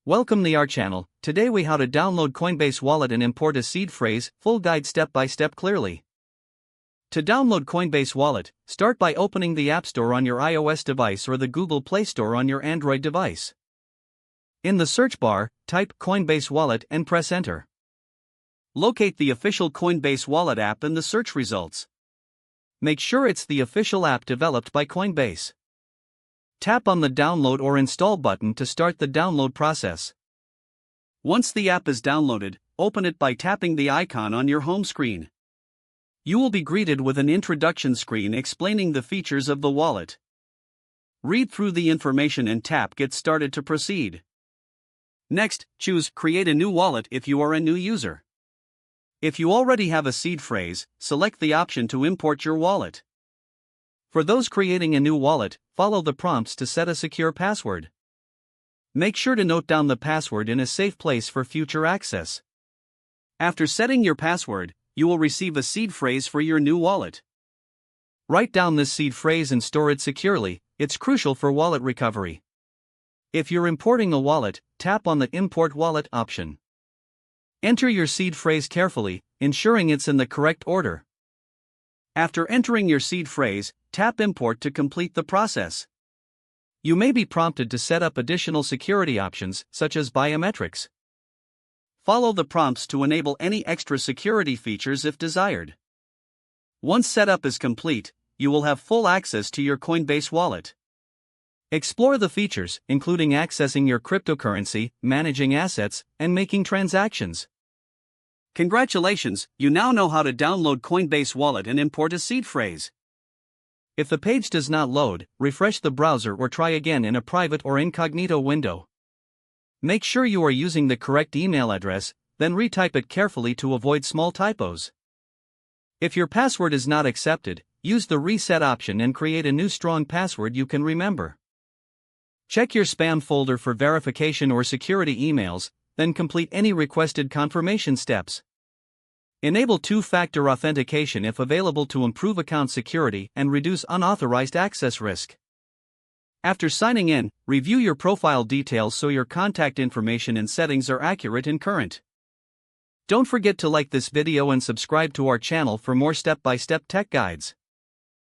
Welcome to our channel. Today we how to download Coinbase Wallet and import a seed phrase, full guide step by step clearly. To download Coinbase Wallet, start by opening the App Store on your iOS device or the Google Play Store on your Android device. In the search bar, type Coinbase Wallet and press enter. Locate the official Coinbase Wallet app in the search results. Make sure it's the official app developed by Coinbase. Tap on the download or install button to start the download process. Once the app is downloaded, open it by tapping the icon on your home screen. You will be greeted with an introduction screen explaining the features of the wallet. Read through the information and tap Get Started to proceed. Next, choose Create a new wallet if you are a new user. If you already have a seed phrase, select the option to import your wallet. For those creating a new wallet, follow the prompts to set a secure password. Make sure to note down the password in a safe place for future access. After setting your password, you will receive a seed phrase for your new wallet. Write down this seed phrase and store it securely. It's crucial for wallet recovery. If you're importing a wallet, tap on the Import Wallet option. Enter your seed phrase carefully, ensuring it's in the correct order. After entering your seed phrase, tap Import to complete the process. You may be prompted to set up additional security options, such as biometrics. Follow the prompts to enable any extra security features if desired. Once setup is complete, you will have full access to your Coinbase wallet. Explore the features, including accessing your cryptocurrency, managing assets, and making transactions. Congratulations, you now know how to download Coinbase Wallet and import a seed phrase. If the page does not load, refresh the browser or try again in a private or incognito window. Make sure you are using the correct email address, then retype it carefully to avoid small typos. If your password is not accepted, use the reset option and create a new strong password you can remember. Check your spam folder for verification or security emails, then complete any requested confirmation steps. Enable two-factor authentication if available to improve account security and reduce unauthorized access risk. After signing in, review your profile details so your contact information and settings are accurate and current. Don't forget to like this video and subscribe to our channel for more step-by-step tech guides.